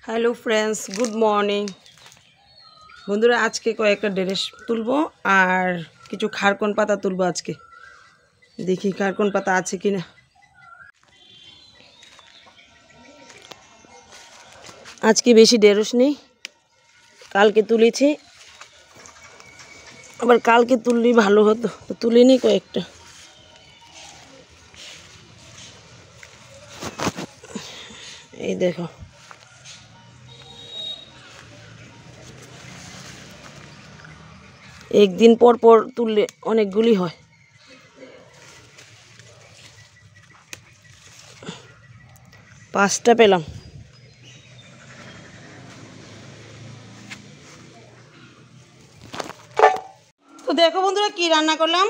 Hello friends good morning बंधुरा आज के कयेकटा ड्रेस तुलबो और किछु खारकोन पाता तुलबो आज के देखी खारकोन पाता आछे किना। आज के बेशी ढेरस नहीं काल के तुलेছি আবার কালকে তুললেই ভালো হতো তো তুলিনি কয়েকটা। এই দেখো एक दिन पर पर तुलले अनेकगुली हय। पाँचटा पेलाम। तो देखो बंधुरा कि रान्ना करलाम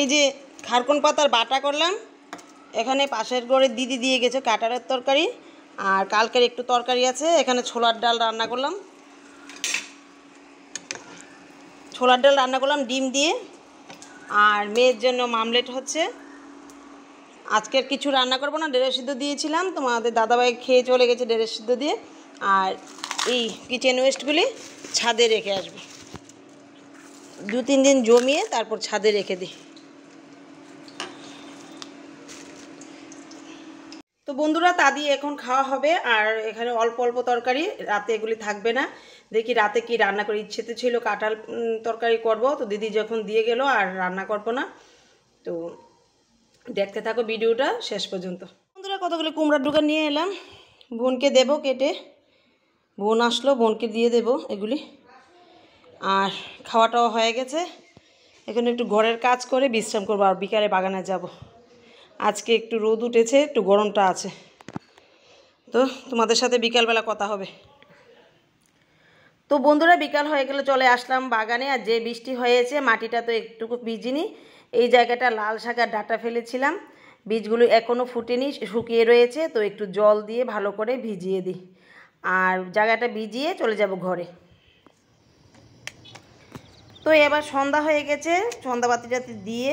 এই যে খারকন পাতার বাটা করলাম। এখানে পাশের ঘরে দিদি দিয়ে গেছে কাঁঠালের তরকারি আর কালকের একটু তরকারি আছে। এখানে ছোলার ডাল রান্না করলাম ডিম দিয়ে আর মেয়ের জন্য মামলেট হচ্ছে। আজকের কিছু রান্না করব না, ঢেঁড়স সিদ্ধ দিয়েছিলাম তোমাদের দাদাভাই খেয়ে চলে গেছে ঢেঁড়স সিদ্ধ দিয়ে। আর এই কিচেন ওয়েস্টগুলি ছাদে রেখে আসবো, 2-3 দিন জমিয়ে তারপর ছাদে রেখে দিই। তো বন্ধুরা তা দিয়ে এখন খাওয়া হবে। আর এখানে অল্প অল্প তরকারি, রাতে এগুলি থাকবে না। দেখি রাতে কি রান্না করি, ইচ্ছেতে ছিল কাঁঠাল তরকারি করব, তো দিদি যখন দিয়ে গেল আর রান্না করব না। তো দেখতে থাকো ভিডিওটা শেষ পর্যন্ত। বন্ধুরা কতগুলো কুমড়ার ডুকা নিয়ে এলাম, বোনকে দেব কেটে। বোন আসলো, বোনকে দিয়ে দেব এগুলি। আর খাওয়াটাও হয়ে গেছে, এখন একটু ঘরের কাজ করে বিশ্রাম করবো আর বিকালে বাগানে যাব। আজকে একটু রোদ উঠেছে, একটু গরমটা আছে, তো তোমাদের সাথে বিকালবেলা কথা হবে। তো বন্ধুরা বিকাল হয়ে গেলে চলে আসলাম বাগানে। আর যে বৃষ্টি হয়েছে মাটিটা তো একটুকু ভিজিনি। এই জায়গাটা লাল শাকের ডাঁটা ফেলেছিলাম, বীজগুলো এখনও ফুটেনি, শুকিয়ে রয়েছে। তো একটু জল দিয়ে ভালো করে ভিজিয়ে দিই আর জায়গাটা ভিজিয়ে চলে যাব ঘরে। তো এবার সন্ধ্যা হয়ে গেছে, সন্ধ্যাবাতিটাতে দিয়ে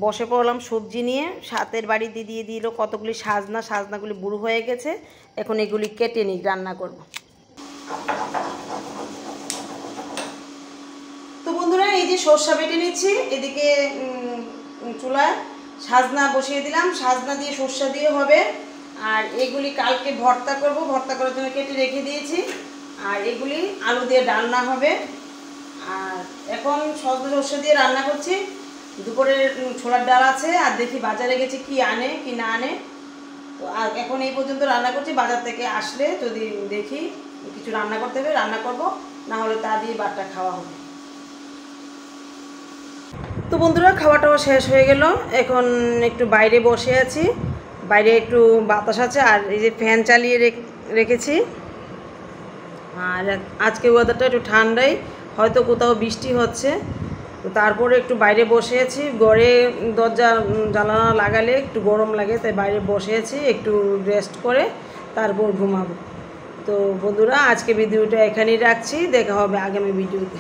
বসে পড়লাম সবজি নিয়ে। সাতের বাড়ি দিয়ে দিল কতগুলি সাজনাগুলি বুড়ো হয়ে গেছে, এখন এগুলি কেটে নিই, রান্না করব। তো বন্ধুরা এই যে সরষা বেটে নিচ্ছি, এদিকে চুলায় সাজনা বসিয়ে দিলাম, সাজনা দিয়ে সরষা দিয়ে হবে। আর এগুলি কালকে ভর্তা করব, ভর্তা করার জন্য কেটে রেখে দিয়েছি। আর এগুলি আলু দিয়ে ডালনা হবে। আর এখন সরষা দিয়ে রান্না করছি। দুপুরের ছোলার ডাল আছে, আর দেখি বাজারে গেছে কি আনে কি না আনে। তো আর এখন এই পর্যন্ত রান্না করছি, বাজার থেকে আসলে যদি দেখি কিছু রান্না করতে হবে রান্না করব, না হলে তা দিয়ে ভাতটা খাওয়া হবে। তো বন্ধুরা খাওয়াটাও শেষ হয়ে গেল, এখন একটু বাইরে বসে আছি, বাইরে একটু বাতাস আছে। আর এই যে ফ্যান চালিয়ে রেখেছি। আর আজকে ওয়েদারটা একটু ঠান্ডাই, হয়তো কোথাও বৃষ্টি হচ্ছে। তো তারপরে একটু বাইরে বসে আছি, ঘরে দরজা জানালা লাগালে একটু গরম লাগে, তাই বাইরে বসে আছি একটু রেস্ট করে তারপর ঘুমাবো। তো বন্ধুরা আজকে ভিডিওটা এখানেই রাখছি, দেখা হবে আগামী ভিডিওতে।